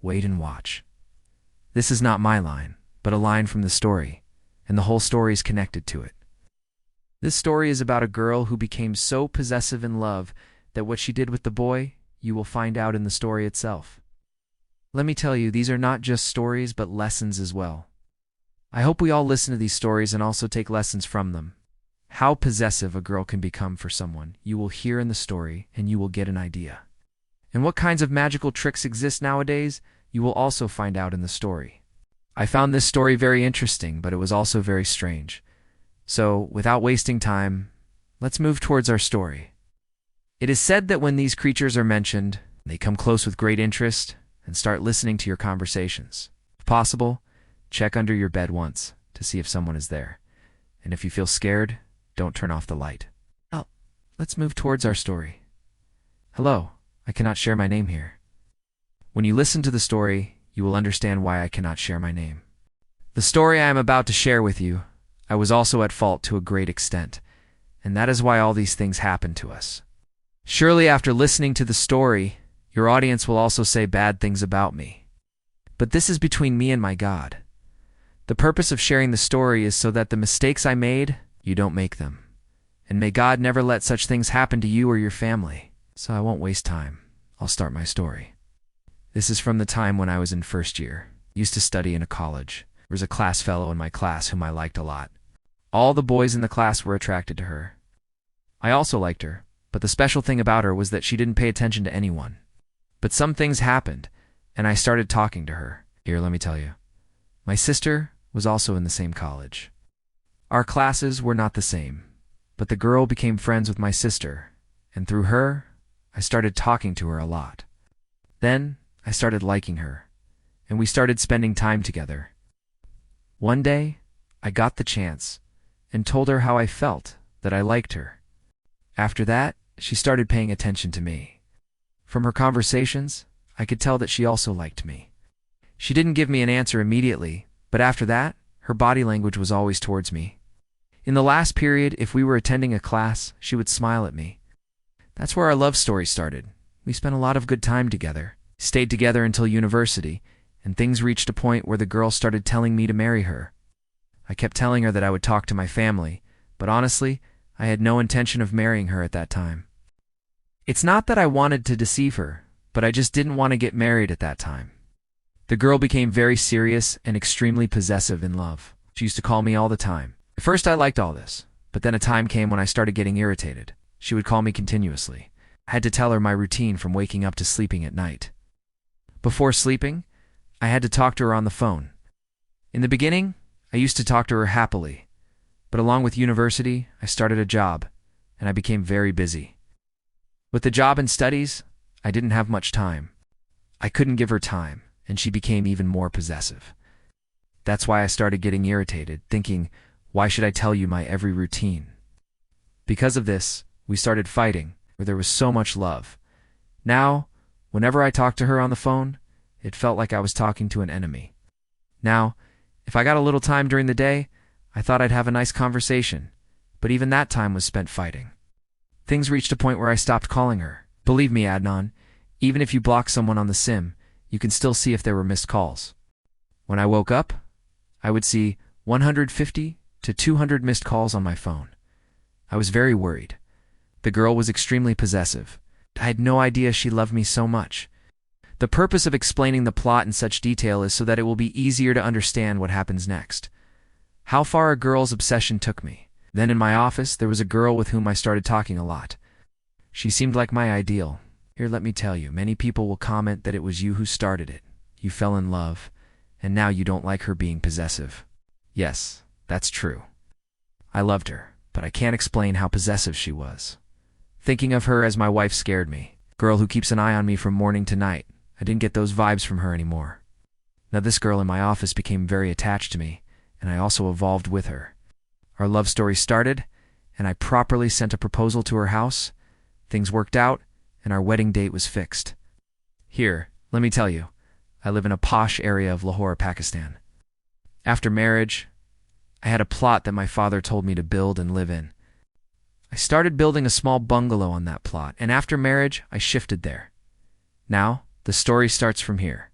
wait and watch. This is not my line, but a line from the story, and the whole story is connected to it. This story is about a girl who became so possessive in love that what she did with the boy, you will find out in the story itself. Let me tell you, these are not just stories but lessons as well. I hope we all listen to these stories and also take lessons from them. How possessive a girl can become for someone, you will hear in the story and you will get an idea. And what kinds of magical tricks exist nowadays, you will also find out in the story. I found this story very interesting, but it was also very strange. So, without wasting time, let's move towards our story. It is said that when these creatures are mentioned, they come close with great interest and start listening to your conversations. If possible, check under your bed once to see if someone is there. And if you feel scared, don't turn off the light. Well, let's move towards our story. Hello, I cannot share my name here. When you listen to the story, you will understand why I cannot share my name. The story I am about to share with you, I was also at fault to a great extent, and that is why all these things happen to us. Surely after listening to the story, your audience will also say bad things about me. But this is between me and my God. The purpose of sharing the story is so that the mistakes I made, you don't make them. And may God never let such things happen to you or your family. So I won't waste time. I'll start my story. This is from the time when I was in first year. Used to study in a college. There was a class fellow in my class whom I liked a lot. All the boys in the class were attracted to her. I also liked her, but the special thing about her was that she didn't pay attention to anyone. But some things happened, and I started talking to her. Here, let me tell you. My sister was also in the same college. Our classes were not the same, but the girl became friends with my sister, and through her, I started talking to her a lot. Then, I started liking her, and we started spending time together. One day, I got the chance, and told her how I felt, that I liked her. After that, she started paying attention to me. From her conversations, I could tell that she also liked me. She didn't give me an answer immediately, but after that, her body language was always towards me. In the last period, if we were attending a class, she would smile at me. That's where our love story started. We spent a lot of good time together, stayed together until university, and things reached a point where the girl started telling me to marry her. I kept telling her that I would talk to my family, but honestly, I had no intention of marrying her at that time. It's not that I wanted to deceive her, but I just didn't want to get married at that time. The girl became very serious and extremely possessive in love. She used to call me all the time. At first I liked all this, but then a time came when I started getting irritated. She would call me continuously. I had to tell her my routine from waking up to sleeping at night. Before sleeping, I had to talk to her on the phone. In the beginning, I used to talk to her happily, but along with university, I started a job, and I became very busy. With the job and studies, I didn't have much time. I couldn't give her time, and she became even more possessive. That's why I started getting irritated, thinking, why should I tell you my every routine? Because of this, we started fighting, where there was so much love. Now, whenever I talked to her on the phone, it felt like I was talking to an enemy. Now, if I got a little time during the day, I thought I'd have a nice conversation, but even that time was spent fighting. Things reached a point where I stopped calling her. Believe me, Adnan, even if you block someone on the SIM, you can still see if there were missed calls. When I woke up, I would see 150 to 200 missed calls on my phone. I was very worried. The girl was extremely possessive. I had no idea she loved me so much. The purpose of explaining the plot in such detail is so that it will be easier to understand what happens next. How far a girl's obsession took me. Then in my office, there was a girl with whom I started talking a lot. She seemed like my ideal. Here, let me tell you, many people will comment that it was you who started it. You fell in love, and now you don't like her being possessive. Yes, that's true. I loved her, but I can't explain how possessive she was. Thinking of her as my wife scared me. Girl who keeps an eye on me from morning to night. I didn't get those vibes from her anymore. Now this girl in my office became very attached to me, and I also evolved with her. Our love story started, and I properly sent a proposal to her house. Things worked out, and our wedding date was fixed. Here, let me tell you, I live in a posh area of Lahore, Pakistan. After marriage, I had a plot that my father told me to build and live in. I started building a small bungalow on that plot, and after marriage, I shifted there. Now, the story starts from here.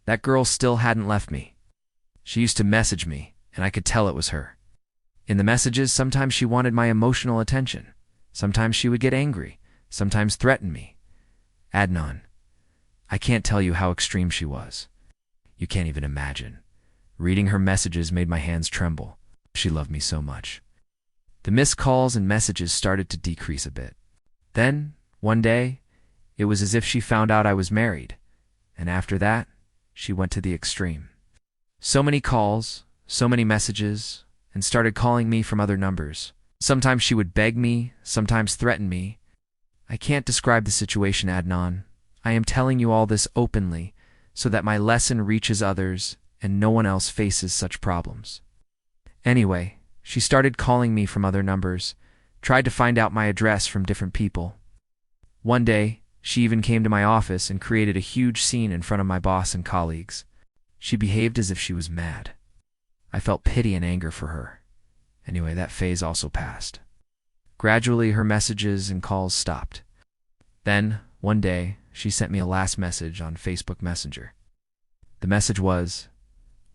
That girl still hadn't left me. She used to message me, and I could tell it was her. In the messages, sometimes she wanted my emotional attention. Sometimes she would get angry, sometimes threaten me. Adnan, I can't tell you how extreme she was. You can't even imagine. Reading her messages made my hands tremble. She loved me so much. The missed calls and messages started to decrease a bit. Then, one day, it was as if she found out I was married, and after that, she went to the extreme. So many calls, so many messages, and started calling me from other numbers. Sometimes she would beg me, sometimes threaten me. I can't describe the situation, Adnan. I am telling you all this openly, so that my lesson reaches others and no one else faces such problems. Anyway, she started calling me from other numbers, tried to find out my address from different people. One day, she even came to my office and created a huge scene in front of my boss and colleagues. She behaved as if she was mad. I felt pity and anger for her. Anyway, that phase also passed. Gradually, her messages and calls stopped. Then, one day, she sent me a last message on Facebook Messenger. The message was,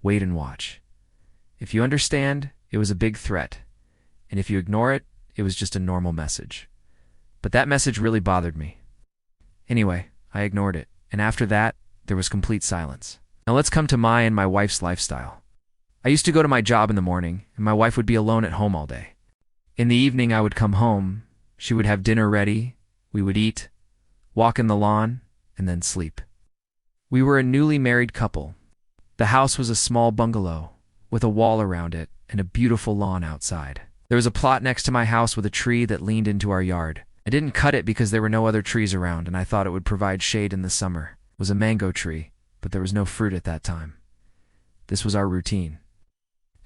"Wait and watch. If you understand, it was a big threat, and if you ignore it, it was just a normal message." But that message really bothered me. Anyway, I ignored it, and after that, there was complete silence. Now let's come to my and my wife's lifestyle. I used to go to my job in the morning, and my wife would be alone at home all day. In the evening, I would come home, she would have dinner ready, we would eat, walk in the lawn, and then sleep. We were a newly married couple. The house was a small bungalow, with a wall around it and a beautiful lawn outside. There was a plot next to my house with a tree that leaned into our yard. I didn't cut it because there were no other trees around, and I thought it would provide shade in the summer. It was a mango tree, but there was no fruit at that time. This was our routine.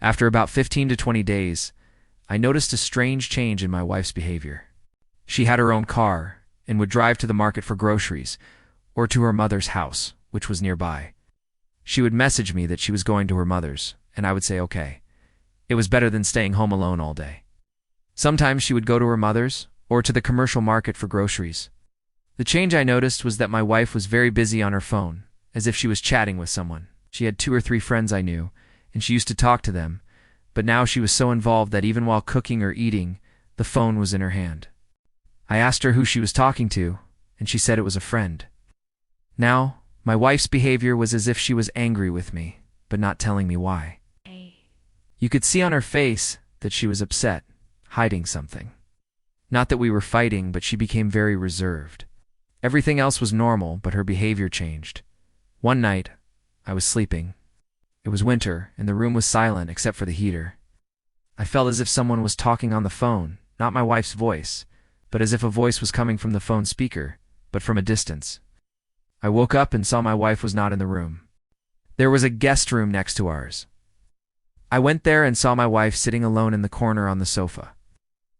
After about 15 to 20 days, I noticed a strange change in my wife's behavior. She had her own car and would drive to the market for groceries or to her mother's house, which was nearby. She would message me that she was going to her mother's, and I would say okay. It was better than staying home alone all day. Sometimes she would go to her mother's or to the commercial market for groceries. The change I noticed was that my wife was very busy on her phone, as if she was chatting with someone. She had 2 or 3 friends I knew, and she used to talk to them, but now she was so involved that even while cooking or eating, the phone was in her hand. I asked her who she was talking to, and she said it was a friend. Now, my wife's behavior was as if she was angry with me, but not telling me why. You could see on her face that she was upset, hiding something. Not that we were fighting, but she became very reserved. Everything else was normal, but her behavior changed. One night, I was sleeping. It was winter, and the room was silent except for the heater. I felt as if someone was talking on the phone, not my wife's voice, but as if a voice was coming from the phone speaker, but from a distance. I woke up and saw my wife was not in the room. There was a guest room next to ours. I went there and saw my wife sitting alone in the corner on the sofa.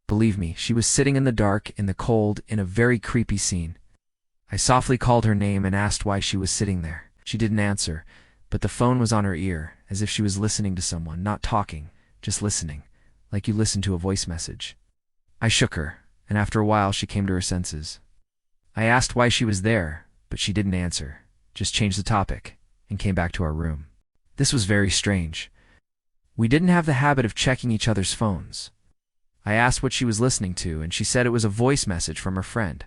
Believe me, she was sitting in the dark, in the cold, in a very creepy scene. I softly called her name and asked why she was sitting there. She didn't answer, but the phone was on her ear, as if she was listening to someone, not talking, just listening, like you listen to a voice message. I shook her, and after a while she came to her senses. I asked why she was there, but she didn't answer, just changed the topic, and came back to our room. This was very strange. We didn't have the habit of checking each other's phones. I asked what she was listening to, and she said it was a voice message from her friend.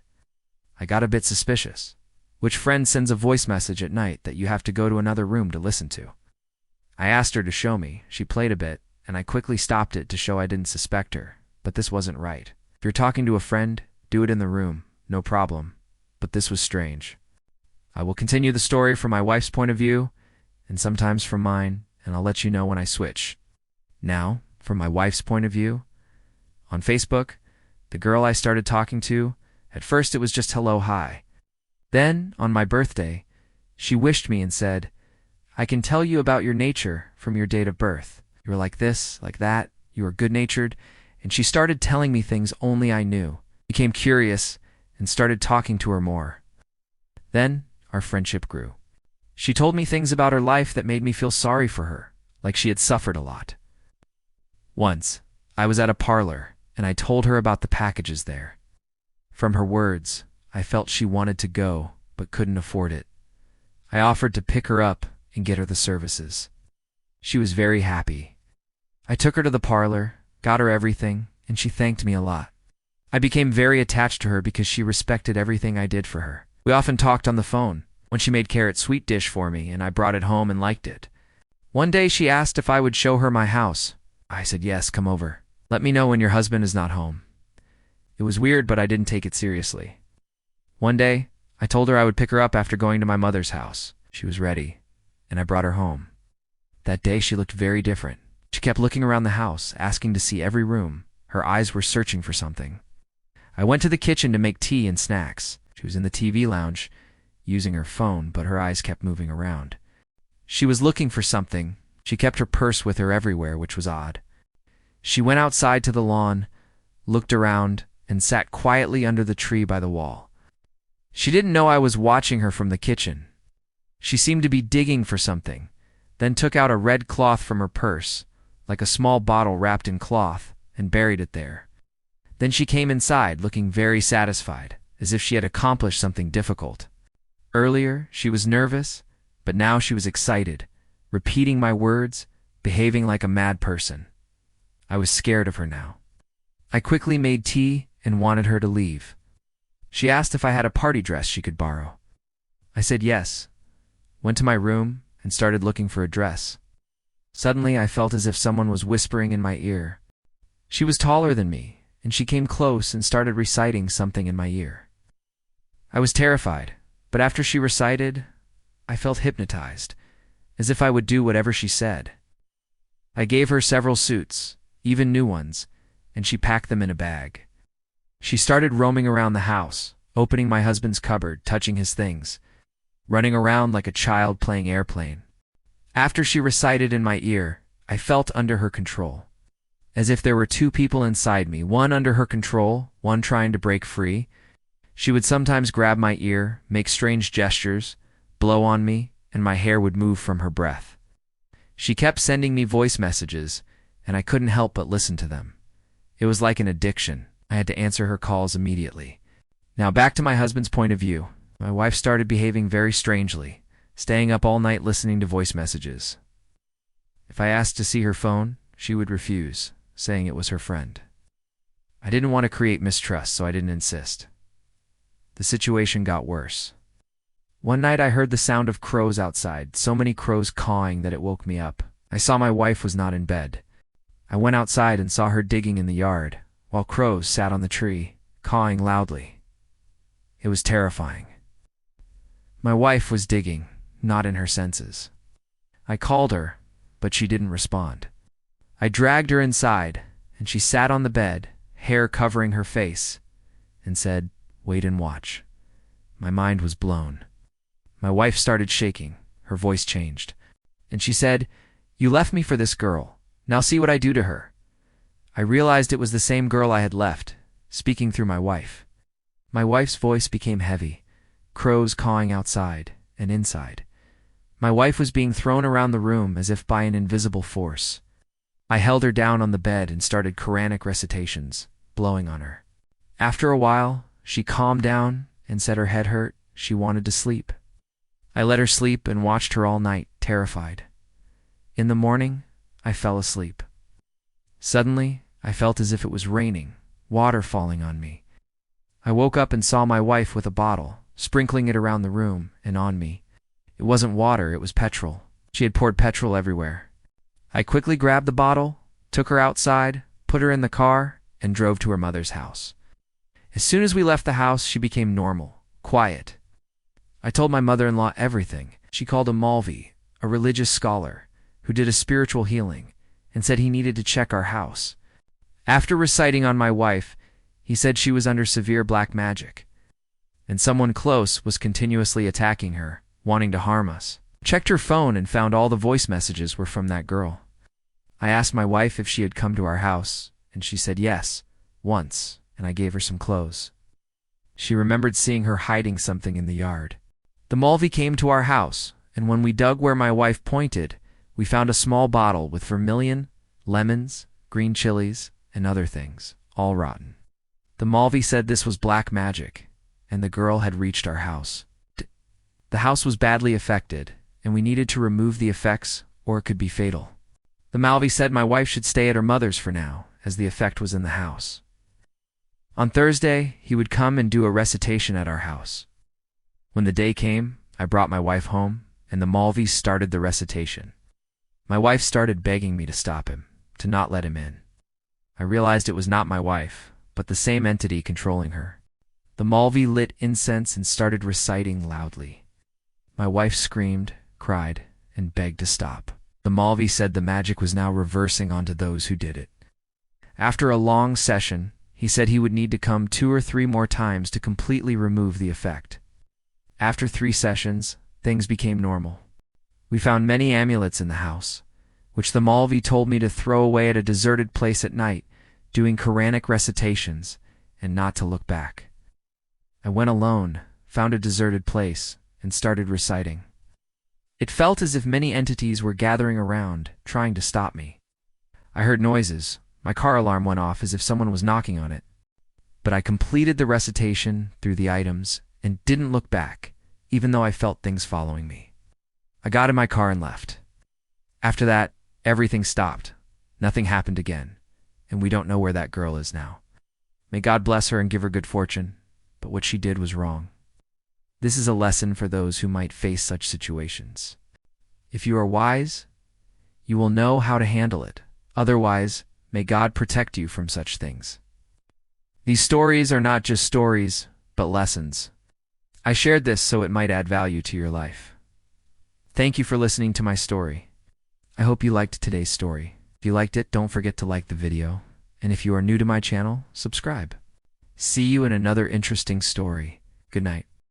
I got a bit suspicious. Which friend sends a voice message at night that you have to go to another room to listen to? I asked her to show me. She played a bit, and I quickly stopped it to show I didn't suspect her, but this wasn't right. If you're talking to a friend, do it in the room, no problem, but this was strange. I will continue the story from my wife's point of view, and sometimes from mine, and I'll let you know when I switch. Now, from my wife's point of view, on Facebook, the girl I started talking to, at first it was just hello, hi. Then, on my birthday, she wished me and said, "I can tell you about your nature from your date of birth. You are like this, like that, you are good-natured," and she started telling me things only I knew. I became curious and started talking to her more. Then, our friendship grew. She told me things about her life that made me feel sorry for her, like she had suffered a lot. Once, I was at a parlor, and I told her about the packages there. From her words, I felt she wanted to go, but couldn't afford it. I offered to pick her up and get her the services. She was very happy. I took her to the parlor, got her everything, and she thanked me a lot. I became very attached to her because she respected everything I did for her. We often talked on the phone when she made carrot sweet dish for me and I brought it home and liked it. One day she asked if I would show her my house. I said, yes, come over. Let me know when your husband is not home. It was weird, but I didn't take it seriously. One day, I told her I would pick her up after going to my mother's house. She was ready, and I brought her home. That day she looked very different. She kept looking around the house, asking to see every room. Her eyes were searching for something. I went to the kitchen to make tea and snacks. She was in the TV lounge, using her phone, but her eyes kept moving around. She was looking for something. She kept her purse with her everywhere, which was odd. She went outside to the lawn, looked around, and sat quietly under the tree by the wall. She didn't know I was watching her from the kitchen. She seemed to be digging for something, then took out a red cloth from her purse, like a small bottle wrapped in cloth, and buried it there. Then she came inside, looking very satisfied, as if she had accomplished something difficult. Earlier, she was nervous, but now she was excited, repeating my words, behaving like a mad person. I was scared of her now. I quickly made tea and wanted her to leave. She asked if I had a party dress she could borrow. I said yes, went to my room, and started looking for a dress. Suddenly, I felt as if someone was whispering in my ear. She was taller than me, and she came close and started reciting something in my ear. I was terrified, but after she recited, I felt hypnotized, as if I would do whatever she said. I gave her several suits, even new ones, and she packed them in a bag. She started roaming around the house, opening my husband's cupboard, touching his things, running around like a child playing airplane. After she recited in my ear, I felt under her control, as if there were two people inside me, one under her control, one trying to break free. She would sometimes grab my ear, make strange gestures, blow on me, and my hair would move from her breath. She kept sending me voice messages, and I couldn't help but listen to them. It was like an addiction. I had to answer her calls immediately. Now back to my husband's point of view. My wife started behaving very strangely, staying up all night listening to voice messages. If I asked to see her phone, she would refuse, saying it was her friend. I didn't want to create mistrust, so I didn't insist. The situation got worse. One night I heard the sound of crows outside, so many crows cawing that it woke me up. I saw my wife was not in bed. I went outside and saw her digging in the yard, while crows sat on the tree, cawing loudly. It was terrifying. My wife was digging, not in her senses. I called her, but she didn't respond. I dragged her inside, and she sat on the bed, hair covering her face, and said, "Wait and watch." My mind was blown. My wife started shaking, her voice changed, and she said, "You left me for this girl. Now see what I do to her." I realized it was the same girl I had left, speaking through my wife. My wife's voice became heavy, crows cawing outside and inside. My wife was being thrown around the room as if by an invisible force. I held her down on the bed and started Quranic recitations, blowing on her. After a while, she calmed down and said her head hurt, she wanted to sleep. I let her sleep and watched her all night, terrified. In the morning, I fell asleep. Suddenly, I felt as if it was raining, water falling on me. I woke up and saw my wife with a bottle, sprinkling it around the room and on me. It wasn't water, it was petrol. She had poured petrol everywhere. I quickly grabbed the bottle, took her outside, put her in the car, and drove to her mother's house. As soon as we left the house, she became normal, quiet. I told my mother-in-law everything. She called a Malvi, a religious scholar, who did a spiritual healing, and said he needed to check our house. After reciting on my wife, he said she was under severe black magic, and someone close was continuously attacking her, wanting to harm us. Checked her phone and found all the voice messages were from that girl. I asked my wife if she had come to our house, and she said yes, once, and I gave her some clothes. She remembered seeing her hiding something in the yard. The Malvi came to our house, and when we dug where my wife pointed, we found a small bottle with vermilion, lemons, green chilies, and other things, all rotten. The Malvi said this was black magic, and the girl had reached our house. The house was badly affected, and we needed to remove the effects or it could be fatal. The Malvi said my wife should stay at her mother's for now, as the effect was in the house. On Thursday, he would come and do a recitation at our house. When the day came, I brought my wife home, and the Malvi started the recitation. My wife started begging me to stop him, to not let him in. I realized it was not my wife, but the same entity controlling her. The Malvi lit incense and started reciting loudly. My wife screamed, cried, and begged to stop. The Malvi said the magic was now reversing onto those who did it. After a long session, he said he would need to come 2 or 3 more times to completely remove the effect. After 3 sessions, things became normal. We found many amulets in the house, which the Malvi told me to throw away at a deserted place at night, doing Quranic recitations, and not to look back. I went alone, found a deserted place, and started reciting. It felt as if many entities were gathering around, trying to stop me. I heard noises. My car alarm went off as if someone was knocking on it. But I completed the recitation through the items and didn't look back, even though I felt things following me. I got in my car and left. After that, everything stopped. Nothing happened again, and we don't know where that girl is now. May God bless her and give her good fortune, but what she did was wrong. This is a lesson for those who might face such situations. If you are wise, you will know how to handle it. Otherwise, may God protect you from such things. These stories are not just stories, but lessons. I shared this so it might add value to your life. Thank you for listening to my story. I hope you liked today's story. If you liked it, don't forget to like the video. And if you are new to my channel, subscribe. See you in another interesting story. Good night.